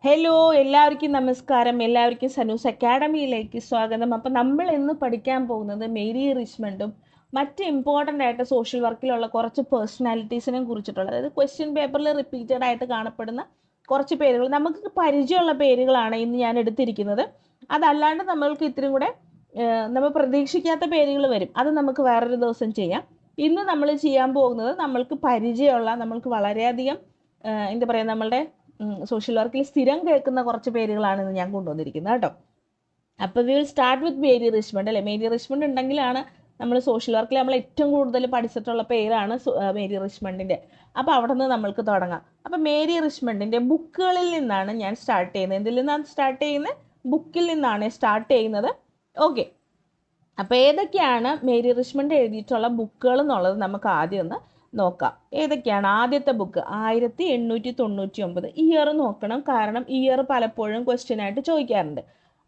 Hello, എല്ലാവർക്കും നമസ്കാരം. എല്ലാവർക്കും സനൂസ് അക്കാഡമിയിലേക്ക് സ്വാഗതം. അപ്പം നമ്മൾ ഇന്ന് പഠിക്കാൻ പോകുന്നത് മേരി റിച്ച്മണ്ടും മറ്റ് ഇമ്പോർട്ടൻ്റ് ആയിട്ട് സോഷ്യൽ വർക്കിലുള്ള കുറച്ച് പേഴ്സണാലിറ്റീസിനെ കുറിച്ചിട്ടുള്ള, അതായത് ക്വസ്റ്റ്യൻ പേപ്പറിൽ റിപ്പീറ്റഡ് ആയിട്ട് കാണപ്പെടുന്ന കുറച്ച് പേരുകൾ, നമുക്ക് പരിചയമുള്ള പേരുകളാണ് ഇന്ന് ഞാൻ എടുത്തിരിക്കുന്നത്. അതല്ലാണ്ട് നമ്മൾക്ക് ഇത്തിരി കൂടെ നമ്മൾ പ്രതീക്ഷിക്കാത്ത പേരുകൾ വരും. അത് നമുക്ക് വേറൊരു ദിവസം ചെയ്യാം. ഇന്ന് നമ്മൾ ചെയ്യാൻ പോകുന്നത് നമ്മൾക്ക് പരിചയമുള്ള, നമ്മൾക്ക് വളരെയധികം എന്താ പറയുക, നമ്മളുടെ സോഷ്യൽ വർക്കിൽ സ്ഥിരം കേൾക്കുന്ന കുറച്ച് പേരുകളാണ് ഇന്ന് ഞാൻ കൊണ്ടുവന്നിരിക്കുന്നത് കേട്ടോ. അപ്പോൾ we will start with Mary Richmond അല്ലേ. മേരി റിച്ച്മണ്ട് ഉണ്ടെങ്കിലാണ് നമ്മൾ സോഷ്യൽ വർക്കിൽ നമ്മൾ ഏറ്റവും കൂടുതൽ പഠിച്ചിട്ടുള്ള പേരാണ് മേരി റിച്ച്മണ്ടിൻ്റെ. അപ്പോൾ അവിടെ നിന്ന് നമ്മൾക്ക് തുടങ്ങാം. അപ്പോൾ മേരി റിച്ച്മണ്ടിൻ്റെ ബുക്കുകളിൽ നിന്നാണ് ഞാൻ സ്റ്റാർട്ട് ചെയ്യുന്നത്. എന്തിൽ നിന്നാണ് സ്റ്റാർട്ട് ചെയ്യുന്നത്? ബുക്കിൽ നിന്നാണ് സ്റ്റാർട്ട് ചെയ്യുന്നത്. ഓക്കെ, അപ്പോൾ ഏതൊക്കെയാണ് മേരി റിച്ച്മണ്ട് എഴുതിയിട്ടുള്ള ബുക്കുകൾ എന്നുള്ളത് നമുക്ക് ആദ്യം ഒന്ന് നോക്കാം. ഏതൊക്കെയാണ്? ആദ്യത്തെ ബുക്ക് 1899. ഇയർ നോക്കണം, കാരണം ഇയർ പലപ്പോഴും ക്വസ്റ്റ്യൻ ആയിട്ട് ചോദിക്കാറുണ്ട്.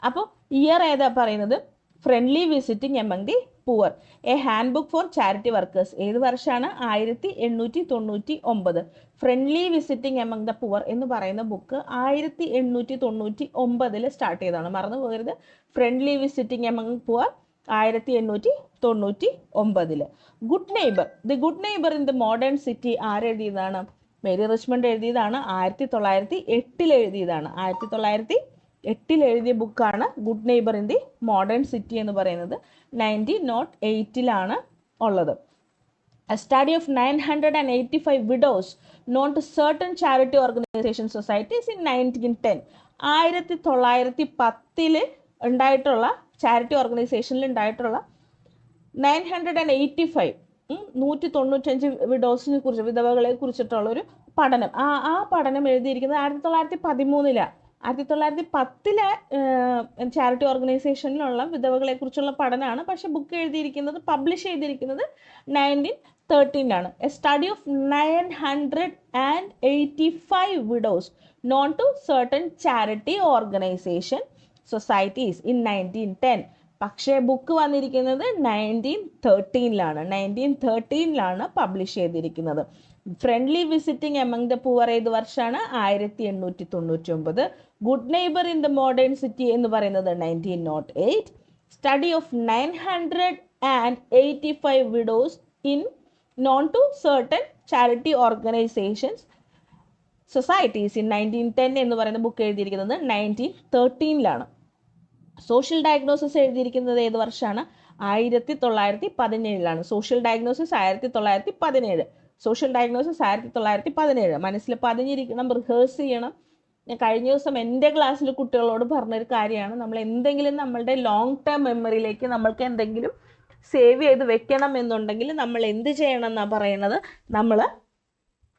അപ്പോൾ ഇയർ ഏതാ പറയുന്നത്? Friendly visiting among the poor, a handbook for charity workers. ഏത് വർഷമാണ്? 1899. Friendly visiting among the poor എന്ന് പറയുന്ന ബുക്ക് 1899 സ്റ്റാർട്ട് ചെയ്തതാണ്. മറന്നു പോകരുത്. Friendly visiting among poor 1899. Good neighbour, the good neighbour in the modern city ആരെഴുതിയതാണ്? Mary Richmond എഴുതിയതാണ്. 1908 എഴുതിയതാണ്. 1908 എഴുതിയ ബുക്കാണ് good neighbour in the modern city എന്ന് പറയുന്നത്. 1908 ഉള്ളത്. A study of 985 widows known to certain charity organization societies in 1910. 1910 ഉണ്ടായിട്ടുള്ള charity ഓർഗനൈസേഷനിൽ ഉണ്ടായിട്ടുള്ള 985 195 വിഡോസിനെ കുറിച്ച്, വിധവകളെ കുറിച്ചിട്ടുള്ള ഒരു പഠനം. ആ പഠനം എഴുതിയിരിക്കുന്നത് 1913. 1910 ചാരിറ്റി ഓർഗനൈസേഷനിലുള്ള വിധവകളെ കുറിച്ചുള്ള പഠനമാണ്. പക്ഷെ ബുക്ക് എഴുതിയിരിക്കുന്നത്, പബ്ലിഷ് ചെയ്തിരിക്കുന്നത് 1913. A study of 985 widows known to certain charity organisation societies in 1910. പക്ഷേ ബുക്ക് വന്നിരിക്കുന്നത് 1913. 1913 പബ്ലിഷ് ചെയ്തിരിക്കുന്നത്. Friendly visiting among the poor ഏത് വർഷമാണ്? 1899. Good neighbour in the modern city എന്ന് പറയുന്നത് 1908. Study of 985 widows in known to certain charity organizations societies in 1910 എന്ന് പറയുന്ന book എഴുതിയിരിക്കുന്നത് 1913. സോഷ്യൽ ഡയഗ്നോസിസ് എഴുതിയിരിക്കുന്നത് ഏത് വർഷമാണ്? 1917. Social diagnosis 1917. Social diagnosis 1917. മനസ്സിൽ പതിഞ്ഞിരിക്കണം, റിഹേഴ്സ് ചെയ്യണം. ഞാൻ കഴിഞ്ഞ ദിവസം എൻ്റെ ക്ലാസ്സിൽ കുട്ടികളോട് പറഞ്ഞൊരു കാര്യമാണ്, നമ്മൾ എന്തെങ്കിലും നമ്മളുടെ ലോങ് ടേം മെമ്മറിയിലേക്ക് നമ്മൾക്ക് എന്തെങ്കിലും സേവ് ചെയ്ത് വെക്കണം എന്നുണ്ടെങ്കിൽ നമ്മൾ എന്ത് ചെയ്യണം എന്നാണ് പറയുന്നത്? നമ്മൾ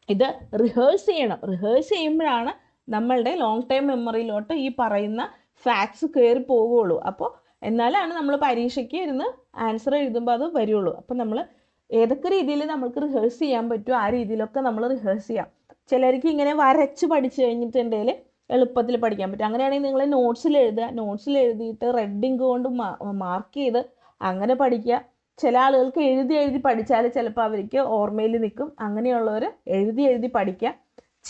ഇത് റിഹേഴ്സ് ചെയ്യണം. റിഹേഴ്സ് ചെയ്യുമ്പോഴാണ് നമ്മളുടെ ലോങ് ടൈം മെമ്മറിയിലോട്ട് ഈ പറയുന്ന ഫാക്ട്സ് കയറി പോവുകയുള്ളൂ. അപ്പോൾ എന്നാലാണ് നമ്മൾ പരീക്ഷയ്ക്ക് ഇരുന്ന് ആൻസർ എഴുതുമ്പോൾ അത് വരുള്ളൂ. അപ്പോൾ നമ്മൾ ഏതൊക്കെ രീതിയിൽ നമുക്ക് റിഹേഴ്സ് ചെയ്യാൻ പറ്റുമോ ആ രീതിയിലൊക്കെ നമ്മൾ റിഹേഴ്സ് ചെയ്യാം. ചിലർക്ക് ഇങ്ങനെ വരച്ച് പഠിച്ചു കഴിഞ്ഞിട്ടുണ്ടെങ്കിൽ എളുപ്പത്തിൽ പഠിക്കാൻ പറ്റും. അങ്ങനെയാണെങ്കിൽ നിങ്ങൾ നോട്ട്സിൽ എഴുതുക. നോട്ട്സിൽ എഴുതിയിട്ട് റെഡ് ഇങ്ക് കൊണ്ട് മാർക്ക് ചെയ്ത് അങ്ങനെ പഠിക്കുക. ചില ആളുകൾക്ക് എഴുതി പഠിച്ചാൽ ചിലപ്പോൾ അവർക്ക് ഓർമ്മയിൽ നിൽക്കും. അങ്ങനെയുള്ളവർ എഴുതി പഠിക്കുക.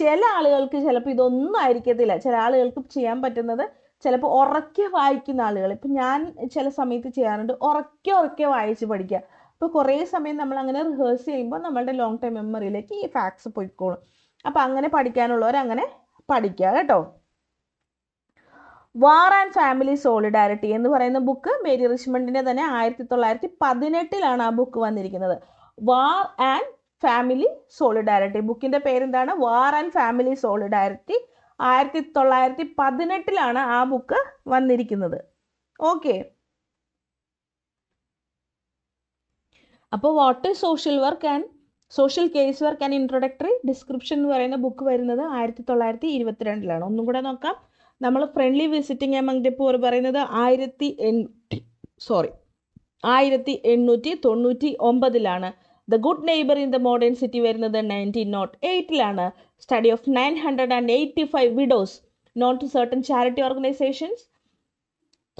ചില ആളുകൾക്ക് ചിലപ്പോൾ ഇതൊന്നും ആയിരിക്കത്തില്ല. ചില ആളുകൾക്ക് ചെയ്യാൻ പറ്റുന്നത് ചിലപ്പോൾ ഉറക്കെ വായിക്കുന്ന ആളുകൾ, ഇപ്പം ഞാൻ ചില സമയത്ത് ചെയ്യാറുണ്ട്, ഉറക്കെ വായിച്ച് പഠിക്കുക. അപ്പോൾ കുറേ സമയം നമ്മൾ അങ്ങനെ റിഹേഴ്സ് ചെയ്യുമ്പോൾ നമ്മളുടെ ലോങ് ടൈം മെമ്മറിയിലേക്ക് ഈ ഫാക്ട്സ് പോയിക്കോളും. അപ്പോൾ അങ്ങനെ പഠിക്കാനുള്ളവർ അങ്ങനെ പഠിക്കുക കേട്ടോ. വാർ ആൻഡ് ഫാമിലി സോളിഡാരിറ്റി എന്ന് പറയുന്ന ബുക്ക് മേരി റിച്ച്മണ്ടിൻ്റെ തന്നെ 1918 ആ ബുക്ക് വന്നിരിക്കുന്നത്. വാർ ആൻഡ് ഫാമിലി സോളിഡാരിറ്റി, ബുക്കിൻ്റെ പേരെന്താണ്? War and family solidarity. 1918 ആ ബുക്ക് വന്നിരിക്കുന്നത്. ഓക്കെ, അപ്പോൾ what is social work and social case work and introductory description എന്ന് പറയുന്ന ബുക്ക് വരുന്നത് 1922. ഒന്നും കൂടെ നോക്കാം. നമ്മൾ friendly visiting among the poor പറയുന്നത് 1899. The good neighbour in the modern city വരുന്നത് 1908. Study of 985 widows known to certain charity organizations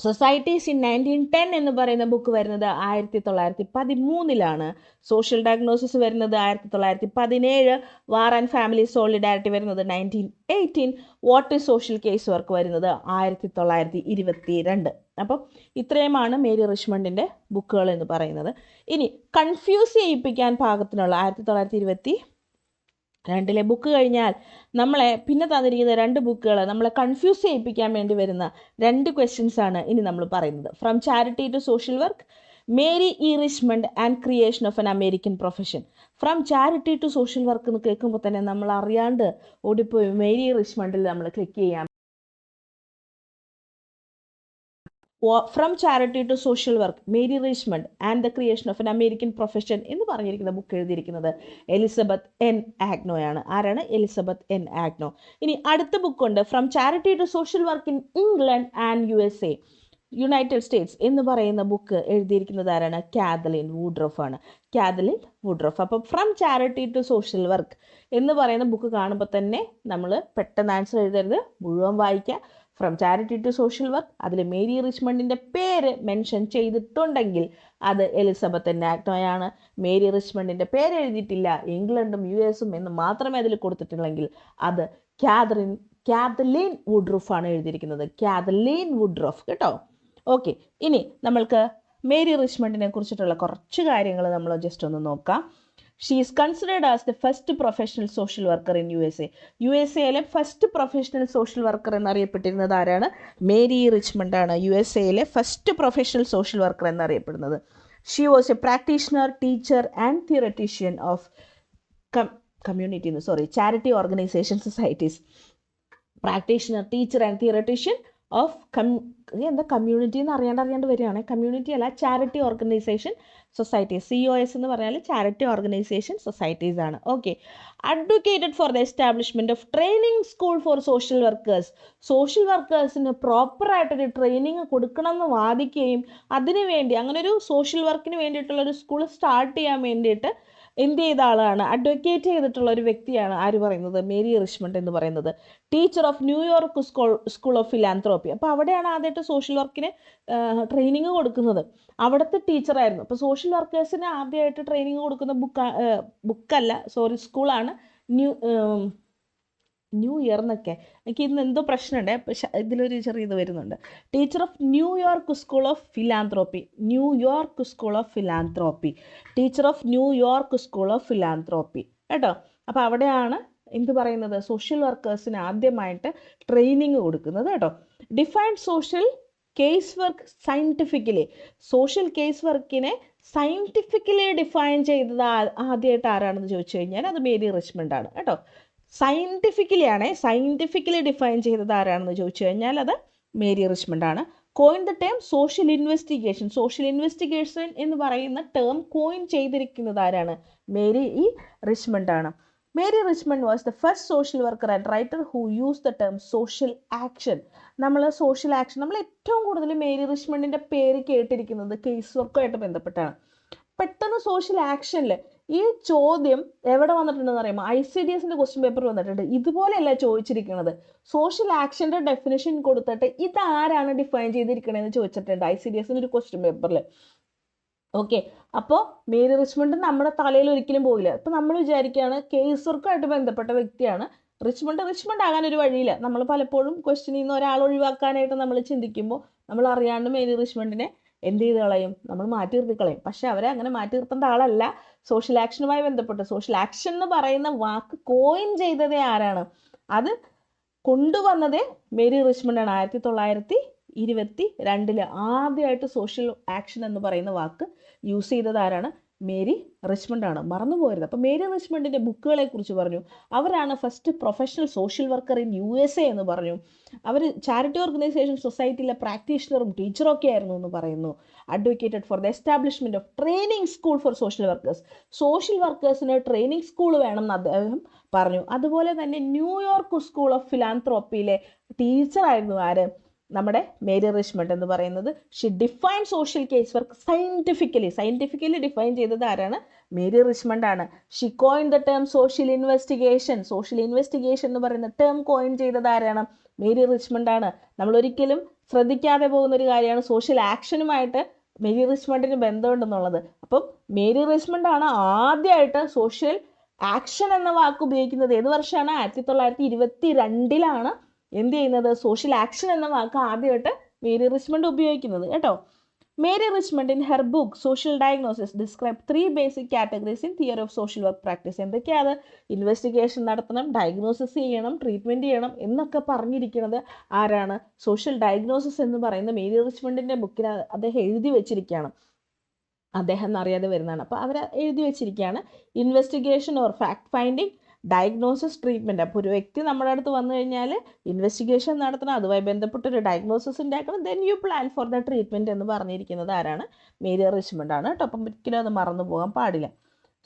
societies in 1910 എന്ന് പറയുന്ന ബുക്ക് വരുന്നത് 1913 സോഷ്യൽ ഡയഗ്നോസിസ് വരുന്നത് 1917, വാർ ആൻഡ് ഫാമിലി സോളിഡാരിറ്റി വരുന്നത് 1918, what is social case work വരുന്നത് 1922. അപ്പം ഇത്രയുമാണ് മേരി റിച്ച്മണ്ടിൻ്റെ ബുക്കുകൾ എന്ന് പറയുന്നത്. ഇനി കൺഫ്യൂസ് ചെയ്യിപ്പിക്കാൻ പാകത്തിനുള്ള 1922 ബുക്ക് കഴിഞ്ഞാൽ നമ്മളെ പിന്നെ തന്നിരിക്കുന്ന 2 ബുക്കുകൾ നമ്മളെ കൺഫ്യൂസ് ചെയ്യിപ്പിക്കാൻ വേണ്ടി വരുന്ന 2 ക്വസ്റ്റ്യൻസ് ആണ് ഇനി നമ്മൾ പറയുന്നത്. From charity to social work, Mary E Richmond and creation of an American profession. From charity to social work എന്ന് കേൾക്കുമ്പോൾ തന്നെ നമ്മൾ അറിയാണ്ട് ഓടിപ്പോയി മേരി റിച്ച്മണ്ടിൽ നമ്മൾ ക്ലിക്ക് ചെയ്യാം. From charity to social work, Mary Richmond and the creation of an American profession എന്ന് പറഞ്ഞിരിക്കുന്ന ബുക്ക് എഴുതിയിരിക്കുന്നത് എലിസബത്ത് എൻ ആഗ്നോയാണ്. ആരാണ്? Elizabeth N Agnew. ഇനി അടുത്ത ബുക്കുണ്ട്, from charity to social work in England and USA, United States എന്ന് പറയുന്ന ബുക്ക് എഴുതിയിരിക്കുന്നത് ആരാണ്? കാതലിൻ വുഡ്രോഫ് ആണ്. Kathleen Woodroofe. അപ്പം from charity to social work എന്ന് പറയുന്ന ബുക്ക് കാണുമ്പോൾ തന്നെ നമ്മൾ പെട്ടെന്ന് ആൻസർ എഴുതരുത്, മുഴുവൻ വായിക്കുക. From charity to social work, അതിൽ മേരി റിച്ച്മണ്ടിൻ്റെ പേര് മെൻഷൻ ചെയ്തിട്ടുണ്ടെങ്കിൽ അത് എലിസബത്ത് എൻ ആഗ്നോയാണ്. മേരി റിച്ച്മണ്ടിൻ്റെ പേര് എഴുതിയിട്ടില്ല, ഇംഗ്ലണ്ടും US എന്ന് മാത്രമേ അതിൽ കൊടുത്തിട്ടുള്ളെങ്കിൽ അത് കാതലിൻ വുഡ്രോഫ് ആണ് എഴുതിയിരിക്കുന്നത്. കാതലിൻ വുഡ്രോഫ് കേട്ടോ. ഓക്കെ, ഇനി നമ്മൾക്ക് മേരി റിച്ച്മണ്ടിനെ കുറിച്ചിട്ടുള്ള കുറച്ച് കാര്യങ്ങൾ നമ്മൾ ജസ്റ്റ് ഒന്ന് നോക്കാം. She is considered as the first professional social worker in USA. USA first professional social worker എന്നറിയപ്പെട്ടിരുന്നത് ആരാണ്? മേരി റിച്ച്മണ്ട് ആണ്. USA first professional social worker എന്നറിയപ്പെടുന്നത്. She was a practitioner, teacher and theoretician of charity organisation societies. Practitioner, teacher and theoretician of community എന്ന് അറിയാണ്ട് വരികയാണ്. Community അല്ല, charity organisation societies. COS എന്ന് പറഞ്ഞാൽ ചാരിറ്റി ഓർഗനൈസേഷൻ സൊസൈറ്റീസ് ആണ്. Okay. Advocated for the establishment of training school for social workers. Social വർക്കേഴ്സിന് പ്രോപ്പറായിട്ടൊരു training കൊടുക്കണം എന്ന് വാദിക്കുകയും അതിനുവേണ്ടി അങ്ങനെ ഒരു സോഷ്യൽ വർക്കിന് വേണ്ടിയിട്ടുള്ളൊരു സ്കൂൾ സ്റ്റാർട്ട് ചെയ്യാൻ വേണ്ടിയിട്ട് എന്ത് ചെയ്ത ആളാണ്? അഡ്വക്കേറ്റ് ചെയ്തിട്ടുള്ള ഒരു വ്യക്തിയാണ് ആര് പറയുന്നത്? മേരി റിച്ച്മണ്ട് എന്ന് പറയുന്നത്. Teacher of New York school of philanthropy. അപ്പോൾ അവിടെയാണ് ആദ്യമായിട്ട് സോഷ്യൽ വർക്കിന് ട്രെയിനിങ് കൊടുക്കുന്നത്. അവിടുത്തെ ടീച്ചറായിരുന്നു. അപ്പോൾ സോഷ്യൽ വർക്കേഴ്സിന് ആദ്യമായിട്ട് ട്രെയിനിങ് കൊടുക്കുന്ന സ്കൂളാണ് ന്യൂ ഇയർ എന്നൊക്കെ. എനിക്ക് ഇന്ന് എന്തോ പ്രശ്നമുണ്ട്, പക്ഷെ ഇതിലൊരു ചെറിയ ഇത് വരുന്നുണ്ട്. Teacher of New York school of philanthropy. Teacher of New York school of philanthropy കേട്ടോ. അപ്പോൾ അവിടെയാണ് എന്ത് പറയുന്നത്? സോഷ്യൽ വർക്കേഴ്സിന് ആദ്യമായിട്ട് ട്രെയിനിങ് കൊടുക്കുന്നത് കേട്ടോ. Define social case work scientifically. Social case വർക്കിനെ സയൻറ്റിഫിക്കലി ഡിഫൈൻ ചെയ്തത് ആദ്യമായിട്ട് ആരാണെന്ന് ചോദിച്ചു കഴിഞ്ഞാൽ അത് മേരി റിച്ച്മണ്ട് ആണ് കേട്ടോ. സയൻറ്റിഫിക്കലി ഡിഫൈൻ ചെയ്തത് ആരാണെന്ന് ചോദിച്ചു കഴിഞ്ഞാൽ അത് മേരി റിച്ച്മണ്ട് ആണ്. Coin the term social investigation. Social investigation എന്ന് പറയുന്ന ടേം കോയിൻ ചെയ്തിരിക്കുന്നത് ആരാണ്? മേരി ഇ റിച്ച്മണ്ട് ആണ്. Mary Richmond was the first social worker and writer who use the term social action. നമ്മൾ ഏറ്റവും കൂടുതൽ മേരി റിച്ച്മണ്ടിൻ്റെ പേര് കേട്ടിരിക്കുന്നത് കേസ് വർക്കുമായിട്ട് ബന്ധപ്പെട്ടാണ്. പെട്ടെന്ന് സോഷ്യൽ ആക്ഷനിൽ ഈ ചോദ്യം എവിടെ വന്നിട്ടുണ്ടെന്ന് അറിയാമോ? ICDSന്റെ ക്വസ്റ്റ്യൻ പേപ്പർ വന്നിട്ടുണ്ട്. ഇതുപോലെയല്ല ചോദിച്ചിരിക്കുന്നത്. സോഷ്യൽ ആക്ഷൻ്റെ ഡെഫിനേഷൻ കൊടുത്തിട്ട് ഇതാരാണ് ഡിഫൈൻ ചെയ്തിരിക്കണതെന്ന് ചോദിച്ചിട്ടുണ്ട് ICDSന്റെ ഒരു ക്വസ്റ്റ്യൻ പേപ്പറിൽ. ഓക്കെ. അപ്പോൾ മേരി റിച്ച്മണ്ട് നമ്മുടെ തലയിൽ ഒരിക്കലും പോയില്ല. ഇപ്പം നമ്മൾ വിചാരിക്കുകയാണ് കേസ് വർക്കുമായിട്ട് ബന്ധപ്പെട്ട വ്യക്തിയാണ് റിച്ച്മണ്ട് ആകാൻ ഒരു വഴിയില്ല. നമ്മൾ പലപ്പോഴും ക്വസ്റ്റ്യനിൽ നിന്ന് ഒരാൾ ഒഴിവാക്കാനായിട്ട് നമ്മൾ ചിന്തിക്കുമ്പോൾ നമ്മൾ അറിയാണ്ട് മേരി റിച്ച്മണ്ടിനെ എന്ത് ചെയ്ത് കളയും? നമ്മൾ മാറ്റി നിർത്തി കളയും. പക്ഷെ അവരെ അങ്ങനെ മാറ്റി നിർത്തേണ്ട ആളല്ല. സോഷ്യൽ ആക്ഷനുമായി ബന്ധപ്പെട്ട് സോഷ്യൽ ആക്ഷൻ എന്ന് പറയുന്ന വാക്ക് കോയിൻ ചെയ്തതേ ആരാണ്? അത് കൊണ്ടുവന്നതേ മേരി റിച്ച്മണ്ട് ആണ്. 1922 ആദ്യമായിട്ട് സോഷ്യൽ ആക്ഷൻ എന്ന് പറയുന്ന വാക്ക് യൂസ് ചെയ്തത് ആരാണ്? മേരി റിച്ച്മണ്ട് ആണ്. മറന്നു പോകരുത്. അപ്പോൾ മേരി റിച്ച്മണ്ടിൻ്റെ ബുക്കുകളെ കുറിച്ച് പറഞ്ഞു. അവരാണ് first professional social worker in USA എന്ന് പറഞ്ഞു. അവർ ചാരിറ്റി ഓർഗനൈസേഷൻ സൊസൈറ്റിയിലെ പ്രാക്ടീഷണറും ടീച്ചറും ഒക്കെ ആയിരുന്നു എന്ന് പറയുന്നു. Advocated for the establishment of training school for social workers. Social വർക്കേഴ്സിന് ട്രെയിനിങ് സ്കൂൾ വേണമെന്ന് അദ്ദേഹം പറഞ്ഞു. അതുപോലെ തന്നെ ന്യൂയോർക്ക് സ്കൂൾ ഓഫ് ഫിലാന്ത്രോപ്പിയിലെ ടീച്ചറായിരുന്നു ആര്? നമ്മുടെ മേരി റിച്ച്മണ്ട് എന്ന് പറയുന്നത്. She define social case work scientifically define ചെയ്തത് ആരാണ്? മേരി റിച്ച്മണ്ട് ആണ്. She coin the term social investigation എന്ന് പറയുന്ന ടേം കോയിൻ ചെയ്തത് ആരാണ്? മേരി റിച്ച്മണ്ട് ആണ്. നമ്മൾ ഒരിക്കലും ശ്രദ്ധിക്കാതെ പോകുന്ന ഒരു കാര്യമാണ് സോഷ്യൽ ആക്ഷനുമായിട്ട് മേരി റിച്ച്മണ്ടിന് ബന്ധമുണ്ടെന്നുള്ളത്. അപ്പം മേരി റിച്ച്മണ്ട് ആണ് ആദ്യമായിട്ട് സോഷ്യൽ ആക്ഷൻ എന്ന വാക്ക് ഉപയോഗിക്കുന്നത്. ഏത് വർഷമാണ്? 1922 എന്ത് ചെയ്യുന്നത്? സോഷ്യൽ ആക്ഷൻ എന്ന വാക്ക് ആദ്യമായിട്ട് മേരി റിച്ച്മണ്ട് ഉപയോഗിക്കുന്നത് കേട്ടോ. Mary Richmond in her book social diagnosis describe 3 basic categories in theory of social work practice. എന്തൊക്കെയാണ്? ഇൻവെസ്റ്റിഗേഷൻ നടത്തണം, ഡയഗ്നോസിസ് ചെയ്യണം, ട്രീറ്റ്മെൻറ്റ് ചെയ്യണം എന്നൊക്കെ പറഞ്ഞിരിക്കുന്നത് ആരാണ്? സോഷ്യൽ ഡയഗ്നോസിസ് എന്ന് പറയുന്ന മേരി റിച്ച്മണ്ടിൻ്റെ ബുക്കിൽ അദ്ദേഹം എഴുതി വെച്ചിരിക്കുകയാണ്. അദ്ദേഹം എന്നറിയാതെ വരുന്നതാണ്. അപ്പോൾ അവർ എഴുതി വെച്ചിരിക്കുകയാണ് investigation or fact finding, diagnosis, treatment. അപ്പോൾ ഒരു വ്യക്തി നമ്മുടെ അടുത്ത് വന്നു കഴിഞ്ഞാൽ ഇൻവെസ്റ്റിഗേഷൻ നടത്തണം, അതുമായി ബന്ധപ്പെട്ടൊരു ഡയഗ്നോസിസ് ഉണ്ടാക്കണം, then you plan for the treatment എന്ന് പറഞ്ഞിരിക്കുന്നത് ആരാണ്? മേരി റിച്ച്മണ്ട് ആണ് കേട്ടോ. അപ്പം ഒരിക്കലും അത് മറന്നു പോകാൻ പാടില്ല.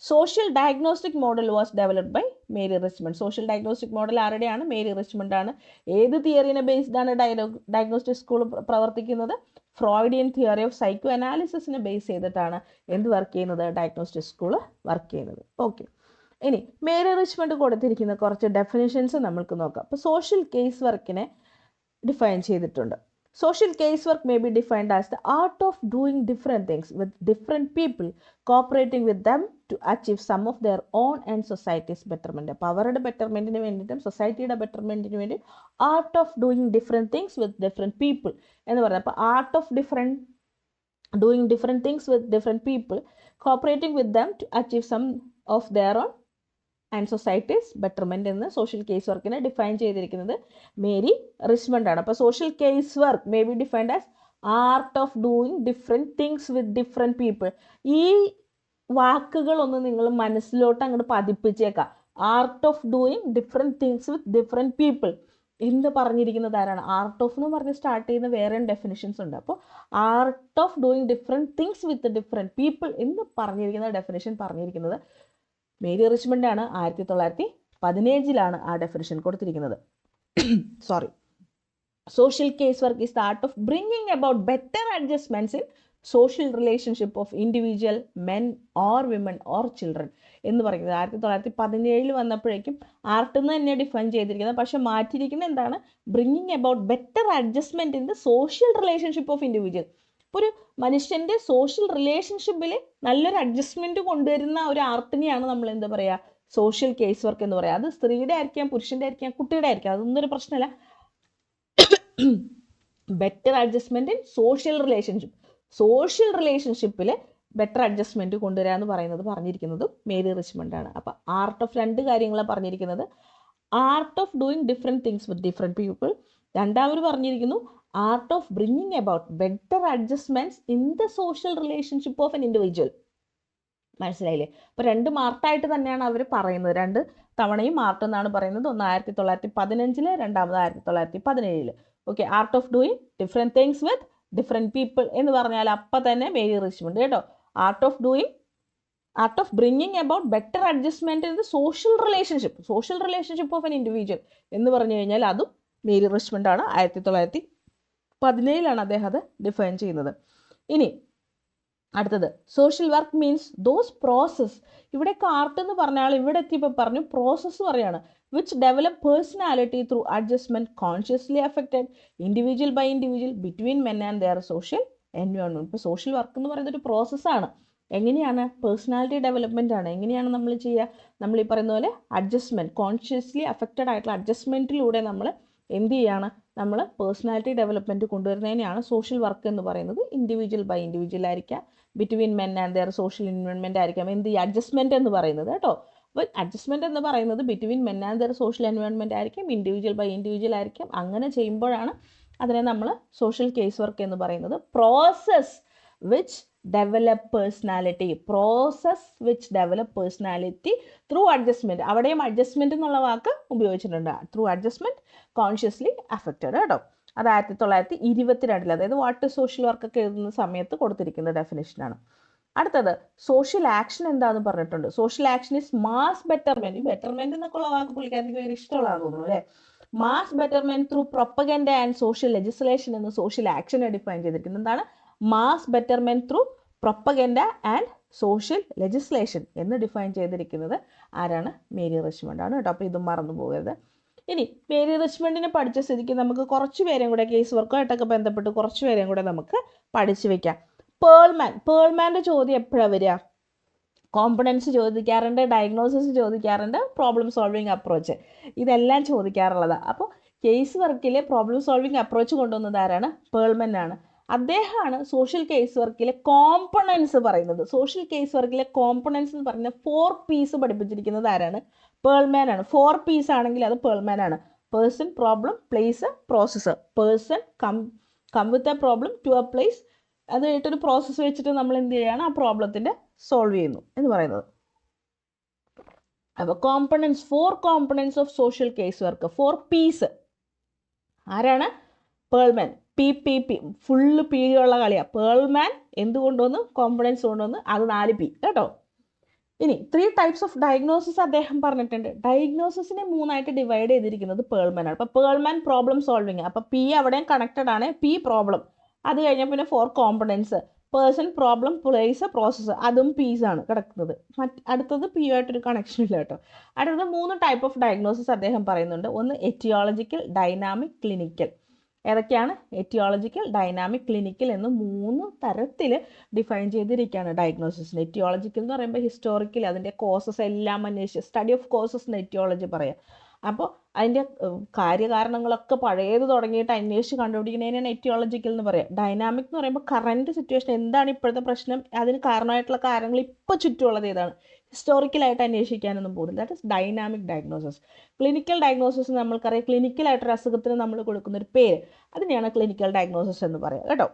Social diagnostic model was developed by Mary Richmond. Social diagnostic model ആരുടെയാണ്? മേരി റിച്ച്മണ്ട് ആണ്. ഏത് തിയറിനെ ബേസ്ഡ് ആണ് ഡയഗ്നോസ്റ്റിക് സ്കൂൾ പ്രവർത്തിക്കുന്നത്? ഫ്രോയിഡിയൻ തിയറി ഓഫ് സൈക്കോ അനാലിസിസിനെ ബേസ് ചെയ്തിട്ടാണ് എന്ത് വർക്ക് ചെയ്യുന്നത്? ഡയഗ്നോസ്റ്റിക് സ്കൂൾ വർക്ക് ചെയ്യുന്നത്. ഓക്കെ, ഇനി മേരി റിച്ച്മണ്ട് കൊടുത്തിരിക്കുന്ന കുറച്ച് ഡെഫിനിഷൻസ് നമുക്ക് നോക്കാം. അപ്പോൾ സോഷ്യൽ കേസ് വർക്കിനെ ഡിഫൈൻ ചെയ്തിട്ടുണ്ട്. Social casework may be defined as the art of doing different things with different people, cooperating with them to achieve some of their own and society's betterment. അപ്പോൾ അവരുടെ ബെറ്റർമെൻറ്റിന് വേണ്ടിയിട്ടും സൊസൈറ്റിയുടെ ബെറ്റർമെൻറ്റിന് വേണ്ടി art of doing different things with different people എന്ന് പറയുന്നത്. അപ്പോൾ art of doing different things with different people, cooperating with them to achieve some of their own and society's betterment എന്ന് സോഷ്യൽ കേസ് വർക്കിനെ ഡിഫൈൻ ചെയ്തിരിക്കുന്നത് Mary Richmond ആണ്. അപ്പോൾ social case work may be defined as art of doing different things with different people. ഈ വാക്കുകളൊന്ന് നിങ്ങൾ മനസ്സിലോട്ട് അങ്ങോട്ട് പതിപ്പിച്ചേക്കാം. Art of doing different things with different people എന്ന് പറഞ്ഞിരിക്കുന്നത് ആരാണ്? ആർട്ട് ഓഫ് എന്ന് പറഞ്ഞ് സ്റ്റാർട്ട് ചെയ്യുന്ന വേറെ ഡെഫിനിഷൻസ് ഉണ്ട്. അപ്പോൾ art of doing different things with different people എന്ന് പറഞ്ഞിരിക്കുന്ന ഡെഫിനിഷൻ പറഞ്ഞിരിക്കുന്നത് മേരി റിച്ച്മണ്ട് ആണ്. 1917 ആ ഡെഫിനിഷൻ കൊടുത്തിരിക്കുന്നത്. Sorry. Social case work is the art of bringing about better adjustments in social relationship of individual men or women or children എന്ന് പറയുന്നത് 1917 വന്നപ്പോഴേക്കും art എന്ന് തന്നെ ഡിഫൈൻ ചെയ്തിരിക്കുന്നത്. പക്ഷെ മാറ്റിയിരിക്കുന്നത് എന്താണ്? Bringing about better adjustment in the social relationship of individual. ഇപ്പോൾ ഒരു മനുഷ്യൻ്റെ സോഷ്യൽ റിലേഷൻഷിപ്പിൽ നല്ലൊരു അഡ്ജസ്റ്റ്മെൻറ്റ് കൊണ്ടുവരുന്ന ഒരു ആർട്ടിനെയാണ് നമ്മൾ എന്താ പറയുക? സോഷ്യൽ കേസ് വർക്ക് എന്ന് പറയുക. അത് സ്ത്രീയുടെ ആയിരിക്കാം, പുരുഷൻ്റെ ആയിരിക്കാം, കുട്ടിയുടെ ആയിരിക്കാം, അതൊന്നും ഒരു പ്രശ്നമല്ല. ബെറ്റർ അഡ്ജസ്റ്റ്മെൻറ്റ് ഇൻ സോഷ്യൽ റിലേഷൻഷിപ്പിൽ ബെറ്റർ അഡ്ജസ്റ്റ്മെൻറ്റ് കൊണ്ടുവരിക എന്ന് പറഞ്ഞിരിക്കുന്നതും മേരി റിച്ച്മണ്ട് ആണ്. അപ്പോൾ ആർട്ട് ഓഫ് 2 കാര്യങ്ങളാണ് പറഞ്ഞിരിക്കുന്നത്. Art of doing different things with different people. രണ്ടാമത് പറഞ്ഞിരിക്കുന്നു art of bringing about better adjustments in the social relationship of an individual. മനസ്സിലായില്ലേ? അപ്പോൾ 2 മാർട്ടായിട്ട് തന്നെയാണ് അവർ പറയുന്നത്. 2 തവണയും മാർട്ട് എന്നാണ് പറയുന്നത്. ഒന്ന് 1915, രണ്ടാമത് 1917. Okay, art of doing different things with different people എന്ന് പറഞ്ഞാൽ അപ്പം തന്നെ മേരി റിച്ച്മണ്ട് കേട്ടോ. Art of bringing about better adjustment in the social relationship of an individual എന്ന് പറഞ്ഞു കഴിഞ്ഞാൽ അതും മേരി റിച്ച്മണ്ട് ആണ്. 1917 അദ്ദേഹം അത് ഡിഫൈൻ ചെയ്യുന്നത്. ഇനി അടുത്തത് social work means those process. ഇവിടെ ആർട്ട് എന്ന് പറഞ്ഞാൽ ഇവിടെ എത്തിയപ്പോൾ പറഞ്ഞു പ്രോസസ്സ് പറയാണ്. Which develop personality through adjustment consciously affected individual by individual between men and their social environment. ഇപ്പോൾ സോഷ്യൽ വർക്ക് എന്ന് പറയുന്നത് ഒരു പ്രോസസ്സാണ്. എങ്ങനെയാണ്? പേഴ്സണാലിറ്റി ഡെവലപ്മെൻ്റ് ആണ്. എങ്ങനെയാണ് നമ്മൾ ചെയ്യുക? നമ്മൾ ഈ പറയുന്ന പോലെ അഡ്ജസ്റ്റ്മെൻറ്റ്, കോൺഷ്യസ്ലി അഫക്റ്റഡ് ആയിട്ടുള്ള അഡ്ജസ്റ്റ്മെൻറ്റിലൂടെ നമ്മൾ എന്ത് ചെയ്യാണ്? നമ്മൾ പേഴ്സണാലിറ്റി ഡെവലപ്മെൻറ്റ് കൊണ്ടുവരുന്നതിനെയാണ് സോഷ്യൽ വർക്ക് എന്ന് പറയുന്നത്. ഇൻഡിവിജ്വൽ ബൈ ഇൻഡിവിജ്വൽ ആയിരിക്കാം, between men and their social environment ആയിരിക്കാം. എന്ത് ഈ അഡ്ജസ്റ്റ്മെൻറ്റ് എന്ന് പറയുന്നത് കേട്ടോ. അപ്പോൾ അഡ്ജസ്റ്റ്മെൻറ്റ് എന്ന് പറയുന്നത് between men and their social environment ആയിരിക്കും, ഇൻഡിവിജ്വൽ ബൈ ഇൻഡിവിജ്വൽ ആയിരിക്കും. അങ്ങനെ ചെയ്യുമ്പോഴാണ് അതിനെ നമ്മൾ സോഷ്യൽ കേസ് വർക്ക് എന്ന് പറയുന്നത്. Process which develop personality through adjustment. അവിടെയും അഡ്ജസ്റ്റ്മെൻറ്റ് എന്നുള്ള വാക്ക് ഉപയോഗിച്ചിട്ടുണ്ട്. ത്രൂ അഡ്ജസ്റ്റ്മെൻറ്റ് കോൺഷ്യസ്ലി അഫക്റ്റഡ് കേട്ടോ. അത് 1922, അതായത് വാട്ട് സോഷ്യൽ വർക്കൊക്കെ എഴുതുന്ന സമയത്ത് കൊടുത്തിരിക്കുന്ന ഡെഫിനേഷനാണ്. അടുത്തത് സോഷ്യൽ ആക്ഷൻ എന്താണെന്ന് പറഞ്ഞിട്ടുണ്ട്. Social action is mass betterment. Betterment എന്നൊക്കെ ഉള്ള വാക്ക് പുള്ളിക്കാർക്ക് ഭയങ്കര ഇഷ്ടമുള്ളതാണെന്ന് തോന്നുന്നു അല്ലേ. Mass betterment through propaganda and social legislation എന്ന് സോഷ്യൽ ആക്ഷനെ ഡിഫൈൻ ചെയ്തിരിക്കുന്നത്. എന്താണ്? Mass betterment through propaganda and social legislation എന്ന് ഡിഫൈൻ ചെയ്തിരിക്കുന്നത് ആരാണ്? മേരി റിച്ച്മണ്ട് ആണ് കേട്ടോ. അപ്പോൾ ഇതും മറന്നു പോകരുത്. ഇനി മേരി റിച്ച്മണ്ടിനെ പഠിച്ച സ്ഥിതിക്ക് നമുക്ക് കുറച്ച് പേരെയും കൂടെ കേസ് വർക്കുമായിട്ടൊക്കെ ബന്ധപ്പെട്ട് കുറച്ച് പേരെയും കൂടെ നമുക്ക് പഠിച്ചു വെക്കാം. പേൾമാൻ്റെ ചോദ്യം എപ്പോഴാണ് വരിക? കോമ്പണൻസ് ചോദിക്കാറുണ്ട്, ഡയഗ്നോസിസ് ചോദിക്കാറുണ്ട്, പ്രോബ്ലം സോൾവിങ് അപ്രോച്ച്, ഇതെല്ലാം ചോദിക്കാറുള്ളതാണ്. അപ്പോൾ കേസ് വർക്കിൽ പ്രോബ്ലം സോൾവിങ് അപ്രോച്ച് കൊണ്ടുവന്നത് ആരാണ്? പേൾമാൻ ആണ്. അദ്ദേഹമാണ് സോഷ്യൽ കേസ് വർക്കിലെ കോമ്പണൻസ് പറയുന്നത്. സോഷ്യൽ കേസ് വർക്കിലെ കോമ്പണൻസ് എന്ന് പറയുന്ന 4 P's പഠിപ്പിച്ചിരിക്കുന്നത് ആരാണ്? പേൾമാൻ ആണ്. 4 P's ആണെങ്കിൽ അത് പേൾമാൻ ആണ്. Person, problem, place, process. Person come with a problem to a place, അത് കഴിഞ്ഞിട്ടൊരു പ്രോസസ്സ് വെച്ചിട്ട് നമ്മൾ എന്ത് ചെയ്യുകയാണ്? ആ പ്രോബ്ലത്തിൻ്റെ സോൾവ് ചെയ്യുന്നു എന്ന് പറയുന്നത്. അപ്പോൾ components, 4 components of social case work, 4 P's ആരാണ്? പേൾമാൻ. പി ഫുള്ള് പി ഉള്ള കളിയാണ്. പേൾമാൻ എന്ത് കൊണ്ടുവന്ന്? കോമ്പണൻസ് കൊണ്ടുവന്ന്, അത് 4 P കേട്ടോ. ഇനി 3 types ഓഫ് ഡയഗ്നോസിസ് അദ്ദേഹം പറഞ്ഞിട്ടുണ്ട്. ഡയഗ്നോസിസിനെ 3ആയിട്ട് ഡിവൈഡ് ചെയ്തിരിക്കുന്നത് പേൾമാൻ ആണ്. അപ്പോൾ പേൾമാൻ പ്രോബ്ലം സോൾവിങ്, അപ്പോൾ പി അവിടെയും കണക്റ്റഡ് ആണ്. പി പ്രോബ്ലം, അത് കഴിഞ്ഞാൽ പിന്നെ 4 components, person, problem, place, process, അതും പീസ് ആണ് കിടക്കുന്നത്. അടുത്തത് പി ആയിട്ടൊരു കണക്ഷൻ ഇല്ല കേട്ടോ. അടുത്തത് 3 type ഓഫ് ഡയഗ്നോസിസ് അദ്ദേഹം പറയുന്നുണ്ട്. ഒന്ന് എറ്റിയോളജിക്കൽ, ഡൈനാമിക്, ക്ലിനിക്കൽ. ഏതൊക്കെയാണ്? എറ്റിയോളജിക്കൽ, ഡൈനാമിക്, ക്ലിനിക്കൽ എന്ന് 3 തരത്തിൽ ഡിഫൈൻ ചെയ്തിരിക്കുകയാണ് ഡയഗ്നോസിസിന്. എറ്റിയോളജിക്കൽ എന്ന് പറയുമ്പോൾ ഹിസ്റ്റോറിക്കൽ, അതിൻ്റെ കോസസ് എല്ലാം അന്വേഷിച്ച്, സ്റ്റഡി ഓഫ് കോസസ് എന്ന് എറ്റിയോളജി പറയാം. അപ്പോൾ അതിൻ്റെ കാര്യകാരണങ്ങളൊക്കെ പഴയത് തുടങ്ങിയിട്ട് അന്വേഷിച്ച് കണ്ടുപിടിക്കുന്നതിനാണ് എറ്റിയോളജിക്കൽ എന്ന് പറയാം. ഡൈനാമിക് എന്ന് പറയുമ്പോൾ കറൻറ്റ് സിറ്റുവേഷൻ, എന്താണ് ഇപ്പോഴത്തെ പ്രശ്നം, അതിന് കാരണമായിട്ടുള്ള കാര്യങ്ങൾ ഇപ്പോൾ ചുറ്റുമുള്ളത് ഏതാണ്, ഹിസ്റ്റോറിക്കലായിട്ട് അന്വേഷിക്കാനൊന്നും പോകുന്നില്ല. That is dynamic diagnosis. Clinical diagnosis നമ്മൾക്കറിയാം, ക്ലിനിക്കലായിട്ടൊരു അസുഖത്തിന് നമ്മൾ കൊടുക്കുന്നൊരു പേര്, അതിനെയാണ് ക്ലിനിക്കൽ ഡയഗ്നോസിസ് എന്ന് പറയുക കേട്ടോ.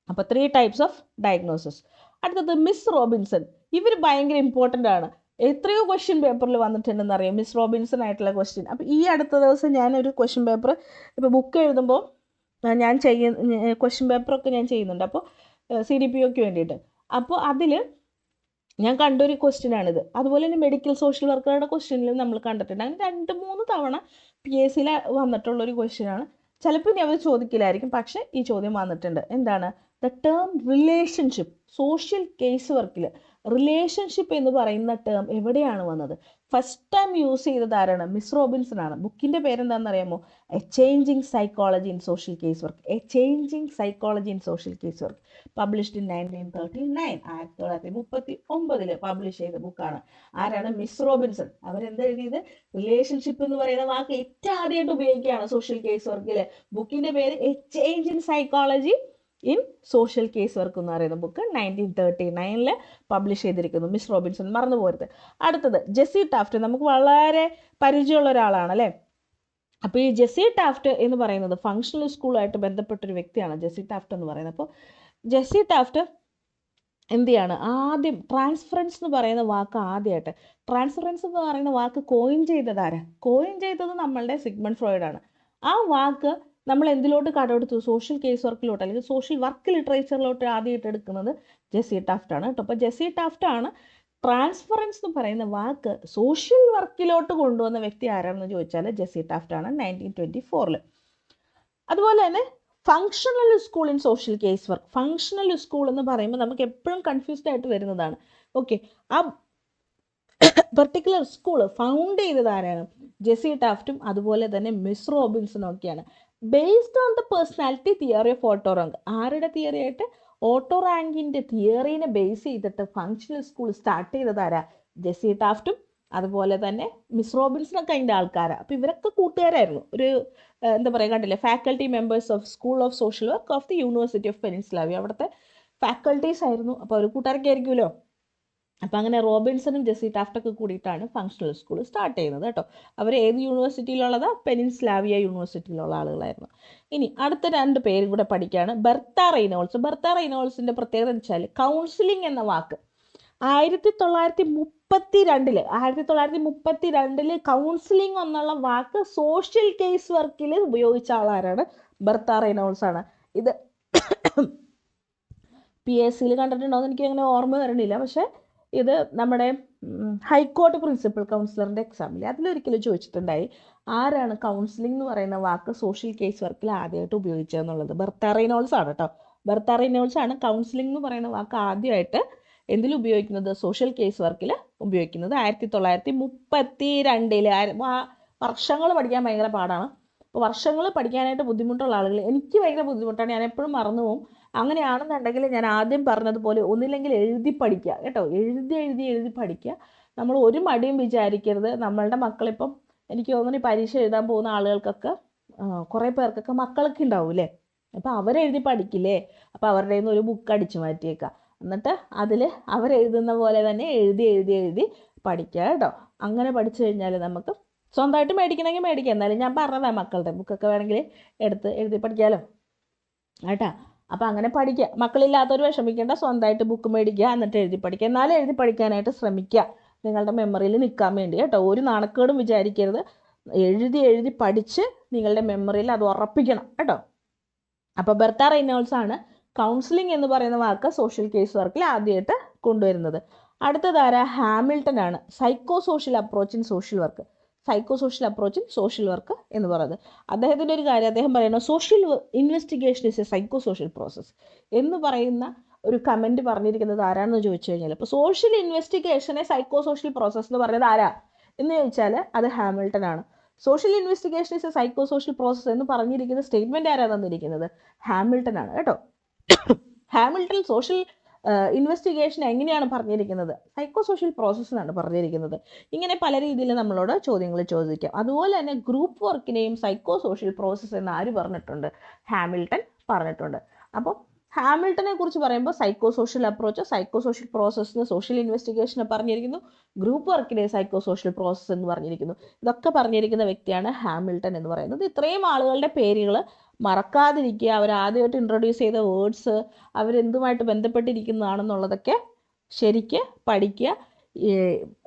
അപ്പോൾ 3 types ഓഫ് ഡയഗ്നോസിസ്. അടുത്തത് മിസ് റോബിൻസൺ. ഇവർ ഭയങ്കര ഇമ്പോർട്ടൻ്റ് ആണ്. എത്രയോ ക്വസ്റ്റ്യൻ പേപ്പറിൽ വന്നിട്ടുണ്ടെന്ന് അറിയാം മിസ് റോബിൻസൺ ആയിട്ടുള്ള ക്വസ്റ്റ്യൻ. അപ്പോൾ ഈ അടുത്ത ദിവസം ഞാനൊരു ക്വസ്റ്റ്യൻ പേപ്പർ, ഇപ്പോൾ ബുക്ക് എഴുതുമ്പോൾ ഞാൻ ക്വസ്റ്റ്യൻ പേപ്പറൊക്കെ ഞാൻ ചെയ്യുന്നുണ്ട്, അപ്പോൾ CDPOക്ക് വേണ്ടിയിട്ട്. അപ്പോൾ അതിൽ ഞാൻ കണ്ടൊരു ക്വസ്റ്റ്യനാണിത്. അതുപോലെ തന്നെ മെഡിക്കൽ സോഷ്യൽ വർക്കറുടെ ക്വസ്റ്റ്യനിൽ നമ്മൾ കണ്ടിട്ടുണ്ട്. അങ്ങനെ 2-3 തവണ PSCയിൽ വന്നിട്ടുള്ളൊരു ക്വസ്റ്റ്യനാണ്. ചിലപ്പോൾ ഇനി അവർ ചോദിക്കില്ലായിരിക്കും, പക്ഷേ ഈ ചോദ്യം വന്നിട്ടുണ്ട്. എന്താണ്? The term relationship. Social case വർക്കിൽ റിലേഷൻഷിപ്പ് എന്ന് പറയുന്ന ടേം എവിടെയാണ് വന്നത്? ഫസ്റ്റ് ടൈം യൂസ് ചെയ്തത് ആരാണ്? മിസ് റോബിൻസൺ ആണ്. ബുക്കിൻ്റെ പേരെന്താണെന്ന് അറിയാമോ? A changing psychology in social case work. A changing psychology in social case work, published in 1939, 1939 publish ചെയ്ത ബുക്കാണ്. ആരാണ്? Miss Robinson. അവരെന്തെഴുതിയത്? റിലേഷൻഷിപ്പ് എന്ന് പറയുന്ന വാക്ക് ഏറ്റവും ആദ്യമായിട്ട് ഉപയോഗിക്കുകയാണ് സോഷ്യൽ കേസ് വർക്കിൽ. ബുക്കിൻ്റെ പേര് A change in psychology in social case work എന്ന് പറയുന്ന ബുക്ക് 1939 പബ്ലിഷ് ചെയ്തിരിക്കുന്നു. മിസ് റോബിൻസൺ, മറന്നു പോരുത്. അടുത്തത് ജെസ്സി ടാഫ്റ്റ്. നമുക്ക് വളരെ പരിചയമുള്ള ഒരാളാണ് അല്ലേ. അപ്പോൾ ഈ ജെസ്സി ടാഫ്റ്റ് എന്ന് പറയുന്നത് ഫങ്ഷണൽ സ്കൂളുമായിട്ട് ബന്ധപ്പെട്ടൊരു വ്യക്തിയാണ് ജെസ്സി ടാഫ്റ്റ് എന്ന് പറയുന്നത്. അപ്പോൾ ജെസ്സി ടാഫ്റ്റ് എന്ത് ചെയ്യാണ്? ആദ്യം ട്രാൻസ്ഫറൻസ് എന്ന് പറയുന്ന വാക്ക് ആദ്യമായിട്ട്, ട്രാൻസ്ഫറൻസ് എന്ന് പറയുന്ന വാക്ക് കോയിൻ ചെയ്തത് ആരാ? കോയിൻ ചെയ്തത് നമ്മളുടെ സിഗ്മണ്ട് ഫ്രോയിഡാണ്. ആ വാക്ക് നമ്മൾ എന്തിലോട്ട് കടമെടുത്തു? സോഷ്യൽ കേസ് വർക്കിലോട്ട്, അല്ലെങ്കിൽ സോഷ്യൽ വർക്ക് ലിറ്ററേച്ചറിലോട്ട് ആദ്യമായിട്ട് എടുക്കുന്നത് ജെസ്സി ടാഫ്റ്റ് ആണ് കേട്ടോ. അപ്പോൾ ജെസ്സി ടാഫ്റ്റ് ആണ് ട്രാൻസ്ഫറൻസ് എന്ന് പറയുന്ന വാക്ക് സോഷ്യൽ വർക്കിലോട്ട് കൊണ്ടുവന്ന വ്യക്തി ആരാണെന്ന് ചോദിച്ചാൽ ജെസ്സി ടാഫ്റ്റ് ആണ് 1924. അതുപോലെ തന്നെ functional school in social case work. Functional school എന്ന് പറയുമ്പോൾ നമുക്ക് എപ്പോഴും കൺഫ്യൂസ്ഡ് ആയിട്ട് വരുന്നതാണ്. ഓക്കെ, ആ പെർട്ടിക്കുലർ സ്കൂൾ ഫൗണ്ട് ചെയ്തത് ആരാണ്? ജെസ്സി ടാഫ്റ്റും അതുപോലെ തന്നെ മിസ് റോബിൻസണും ഒക്കെയാണ്. Based on the personality theory of auto rank. ആരുടെ തിയറി ആയിട്ട്? ഓട്ടോ റാങ്കിൻ്റെ തിയറീനെ ബേസ് ചെയ്തിട്ട് ഫങ്ഷണൽ സ്കൂൾ സ്റ്റാർട്ട് ചെയ്തത് ആരാ? ജെസ്സി ടാഫ്റ്റും അതുപോലെ തന്നെ മിസ് റോബിൻസണൊക്കെ അതിൻ്റെ ആൾക്കാരാണ്. അപ്പോൾ ഇവരൊക്കെ കൂട്ടുകാരായിരുന്നു. ഒരു എന്താ പറയുക, കണ്ടില്ലേ, faculty members of school of social work of the university of peninsula. അവിടുത്തെ ഫാക്കൽറ്റീസ് ആയിരുന്നു. അപ്പോൾ അവർ കൂട്ടുകാരൊക്കെ ആയിരിക്കുമല്ലോ. അപ്പോൾ അങ്ങനെ റോബിൻസണും ജെസ്സി ടാഫ്റ്റൊക്കെ കൂടിയിട്ടാണ് ഫങ്ഷണൽ സ്കൂൾ സ്റ്റാർട്ട് ചെയ്യുന്നത് കേട്ടോ. അവർ ഏത് യൂണിവേഴ്സിറ്റിയിലുള്ളതാ? പെനിൻസുലാവിയ യൂണിവേഴ്സിറ്റിയിലുള്ള ആളുകളായിരുന്നു. ഇനി അടുത്ത 2 പേരും കൂടെ പഠിക്കുകയാണ്. Bertha Reynolds. ബെർത്ത റെയ്നോൾഡ്സിൻ്റെ പ്രത്യേകത എന്ന് വെച്ചാൽ കൗൺസിലിംഗ് എന്ന വാക്ക് 1932 കൗൺസിലിംഗ് എന്നുള്ള വാക്ക് സോഷ്യൽ കേസ് വർക്കിൽ ഉപയോഗിച്ച ആളാരാണ്? ബെർത്ത റെയ്നോൾഡ്സ് ആണ്. ഇത് PSCയിൽ കണ്ടിട്ടുണ്ടോയെന്ന് എനിക്ക് അങ്ങനെ ഓർമ്മ വരണില്ല, പക്ഷേ ഇത് നമ്മുടെ ഹൈക്കോർട്ട് പ്രിൻസിപ്പൽ കൗൺസിലറിൻ്റെ എക്സാമിൽ അതിലൊരിക്കലും ചോദിച്ചിട്ടുണ്ടായി, ആരാണ് കൗൺസിലിംഗ് എന്ന് പറയുന്ന വാക്ക് സോഷ്യൽ കേസ് വർക്കിൽ ആദ്യമായിട്ട് ഉപയോഗിച്ചതെന്നുള്ളത്. ബെർത്ത റെയ്നോൾഡ്സ് ആണ് കേട്ടോ. ബെർത്ത റെയ്നോൾഡ്സ് ആണ് കൗൺസിലിംഗ് എന്ന് പറയുന്ന വാക്ക് ആദ്യമായിട്ട് എന്തിൽ ഉപയോഗിക്കുന്നത്? സോഷ്യൽ കേസ് വർക്കിൽ ഉപയോഗിക്കുന്നത് 1932. വർഷങ്ങൾ പഠിക്കാൻ ഭയങ്കര പാടാണ്. അപ്പോൾ വർഷങ്ങൾ പഠിക്കാനായിട്ട് ബുദ്ധിമുട്ടുള്ള ആളുകൾ, എനിക്ക് ഭയങ്കര ബുദ്ധിമുട്ടാണ്, ഞാൻ എപ്പോഴും മറന്നു പോകും. അങ്ങനെയാണെന്നുണ്ടെങ്കിൽ ഞാൻ ആദ്യം പറഞ്ഞതുപോലെ ഒന്നില്ലെങ്കിൽ എഴുതി പഠിക്കുക കേട്ടോ, എഴുതി എഴുതി എഴുതി പഠിക്കുക. നമ്മൾ ഒരു മടിയും വിചാരിക്കരുത്. നമ്മളുടെ മക്കളിപ്പം എനിക്ക് തോന്നുന്നു ഈ പരീക്ഷ എഴുതാൻ പോകുന്ന ആളുകൾക്കൊക്കെ കുറേ പേർക്കൊക്കെ മക്കളൊക്കെ ഉണ്ടാവൂലേ, അപ്പോൾ അവരെഴുതി പഠിക്കില്ലേ, അപ്പോൾ അവരുടെ കയ്യിൽ നിന്ന് ഒരു ബുക്ക് അടിച്ചു മാറ്റിയേക്കുക, എന്നിട്ട് അതിൽ അവരെഴുതുന്ന പോലെ തന്നെ എഴുതി എഴുതി എഴുതി പഠിക്കുക കേട്ടോ. അങ്ങനെ പഠിച്ചു കഴിഞ്ഞാൽ നമുക്ക് സ്വന്തമായിട്ട് മേടിക്കണമെങ്കിൽ മേടിക്കാം. എന്നാലും ഞാൻ പറഞ്ഞതാണ്, മക്കളുടെ ബുക്കൊക്കെ വേണമെങ്കിൽ എടുത്ത് എഴുതി പഠിക്കാമല്ലോ കേട്ടോ. അപ്പോൾ അങ്ങനെ പഠിക്കുക. മക്കളില്ലാത്തവർ വിഷമിക്കേണ്ട, സ്വന്തമായിട്ട് ബുക്ക് മേടിക്കുക, എന്നിട്ട് എഴുതി പഠിക്കുക. എന്നാലും എഴുതി പഠിക്കാനായിട്ട് ശ്രമിക്കുക, നിങ്ങളുടെ മെമ്മറിയിൽ നിൽക്കാൻ വേണ്ടി കേട്ടോ. ഒരു നാണക്കേടും വിചാരിക്കരുത്. എഴുതി എഴുതി പഠിച്ച് നിങ്ങളുടെ മെമ്മറിയിൽ അത് ഉറപ്പിക്കണം കേട്ടോ. അപ്പോൾ ബെർത്ത റെയ്നോൾഡ്സ് ആണ് കൗൺസിലിംഗ് എന്ന് പറയുന്ന വാക്ക് സോഷ്യൽ കേസ് വർക്കിൽ ആദ്യമായിട്ട് കൊണ്ടുവരുന്നത്. അടുത്തതാര ഹാമിൽട്ടൺ ആണ്, psycho social approach in social work. Psycho social approach in social work എന്ന് പറയുന്നത്. അദ്ദേഹത്തിൻ്റെ ഒരു കാര്യം അദ്ദേഹം പറയുന്നത്, social investigation is A psycho social process എന്ന് പറയുന്ന ഒരു കമൻറ്റ് പറഞ്ഞിരിക്കുന്നത് ആരാണെന്ന് ചോദിച്ചു കഴിഞ്ഞാൽ, ഇപ്പോൾ സോഷ്യൽ ഇൻവെസ്റ്റിഗേഷനെ സൈക്കോ സോഷ്യൽ പ്രോസസ് എന്ന് പറയുന്നത് ആരാ എന്ന് ചോദിച്ചാൽ അത് ഹാമിൽട്ടൺ ആണ്. Social investigation is A psycho social process എന്ന് പറഞ്ഞിരിക്കുന്ന സ്റ്റേറ്റ്മെൻറ്റ് ആരാ തന്നിരിക്കുന്നത്? ഹാമിൽട്ടൺ ആണ് കേട്ടോ. ഹാമിൽട്ടൺ സോഷ്യൽ ഇൻവെസ്റ്റിഗേഷൻ എങ്ങനെയാണ് പറഞ്ഞിരിക്കുന്നത്? സൈക്കോ സോഷ്യൽ പ്രോസസ് എന്നാണ് പറഞ്ഞിരിക്കുന്നത്. ഇങ്ങനെ പല രീതിയിൽ നമ്മളോട് ചോദ്യങ്ങൾ ചോദിക്കാം. അതുപോലെ തന്നെ ഗ്രൂപ്പ് വർക്കിനെയും സൈക്കോ സോഷ്യൽ പ്രോസസ് എന്ന് ആര് പറഞ്ഞിട്ടുണ്ട്? ഹാമിൽട്ടൺ പറഞ്ഞിട്ടുണ്ട്. അപ്പോൾ ഹാമിൽട്ടനെ കുറിച്ച് പറയുമ്പോൾ psycho social approach, psycho social പ്രോസസ്സിന് സോഷ്യൽ ഇൻവെസ്റ്റിഗേഷനെ പറഞ്ഞിരിക്കുന്നു, ഗ്രൂപ്പ് വർക്കിനെ സൈക്കോ സോഷ്യൽ പ്രോസസ്സ് എന്ന് പറഞ്ഞിരിക്കുന്നു. ഇതൊക്കെ പറഞ്ഞിരിക്കുന്ന വ്യക്തിയാണ് ഹാമിൽട്ടൺ എന്ന് പറയുന്നത്. ഇത്രയും ആളുകളുടെ പേരുകൾ മറക്കാതിരിക്കുക, അവർ ആദ്യമായിട്ട് ഇൻട്രൊഡ്യൂസ് ചെയ്ത വേർഡ്സ് അവരെന്തുമായിട്ട് ബന്ധപ്പെട്ടിരിക്കുന്നതാണെന്നുള്ളതൊക്കെ ശരിക്ക് പഠിക്കുക.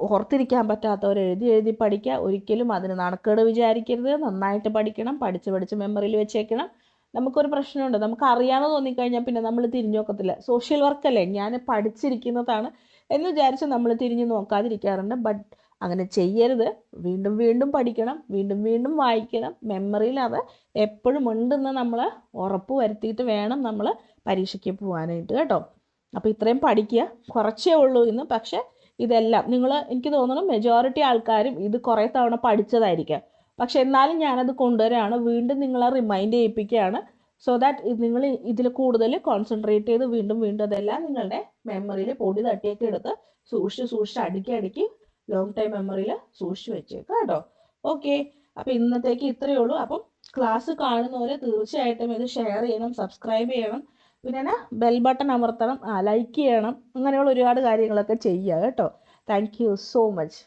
ഓർത്തിരിക്കാൻ പറ്റാത്തവർ എഴുതി എഴുതി പഠിക്കുക. ഒരിക്കലും അതിന് നാണക്കേട് വിചാരിക്കരുത്. നന്നായിട്ട് പഠിക്കണം, പഠിച്ച് പഠിച്ച് മെമ്മറിയിൽ വെച്ചേക്കണം. നമുക്കൊരു പ്രശ്നമുണ്ട്, നമുക്ക് അറിയാമെന്ന് തോന്നിക്കഴിഞ്ഞാൽ പിന്നെ നമ്മൾ തിരിഞ്ഞു നോക്കത്തില്ല. സോഷ്യൽ വർക്കല്ലേ, ഞാൻ പഠിച്ചിരിക്കുന്നതാണ് എന്ന് വിചാരിച്ച് നമ്മൾ തിരിഞ്ഞു നോക്കാതിരിക്കാറുണ്ട്. ബട്ട് അങ്ങനെ ചെയ്യരുത്. വീണ്ടും വീണ്ടും പഠിക്കണം, വീണ്ടും വീണ്ടും വായിക്കണം. മെമ്മറിയിൽ അത് എപ്പോഴും ഉണ്ടെന്ന് നമ്മൾ ഉറപ്പ് വരുത്തിയിട്ട് വേണം നമ്മൾ പരീക്ഷയ്ക്ക് പോകാനായിട്ട് കേട്ടോ. അപ്പോൾ ഇത്രയും പഠിക്കുക. കുറച്ചേ ഉള്ളൂ ഇന്ന്, പക്ഷേ ഇതെല്ലാം എനിക്ക് തോന്നുന്നു മെജോറിറ്റി ആൾക്കാരും ഇത് കുറേ തവണ പഠിച്ചതായിരിക്കാം. പക്ഷെ എന്നാലും ഞാനത് കൊണ്ടുവരികയാണ്, വീണ്ടും നിങ്ങളെ റിമൈൻഡ് ചെയ്യിപ്പിക്കുകയാണ്. സോ ദാറ്റ് നിങ്ങൾ ഇതിൽ കൂടുതൽ കോൺസെൻട്രേറ്റ് ചെയ്ത് വീണ്ടും വീണ്ടും അതെല്ലാം നിങ്ങളുടെ മെമ്മറിയിൽ പൊടി തട്ടിയൊക്കെ എടുത്ത് സൂക്ഷിച്ച് അടുക്കി ലോങ് ടൈം മെമ്മറിയിൽ സൂക്ഷിച്ച് വെച്ചേക്കുക കേട്ടോ. ഓക്കെ, അപ്പോൾ ഇന്നത്തേക്ക് ഇത്രയേ ഉള്ളൂ. അപ്പം ക്ലാസ് കാണുന്നവരെ തീർച്ചയായിട്ടും ഇത് ഷെയർ ചെയ്യണം, സബ്സ്ക്രൈബ് ചെയ്യണം, പിന്നെ ബെൽ ബട്ടൺ അമർത്തണം, ലൈക്ക് ചെയ്യണം. അങ്ങനെയുള്ള ഒരുപാട് കാര്യങ്ങളൊക്കെ ചെയ്യുക കേട്ടോ. Thank you so much.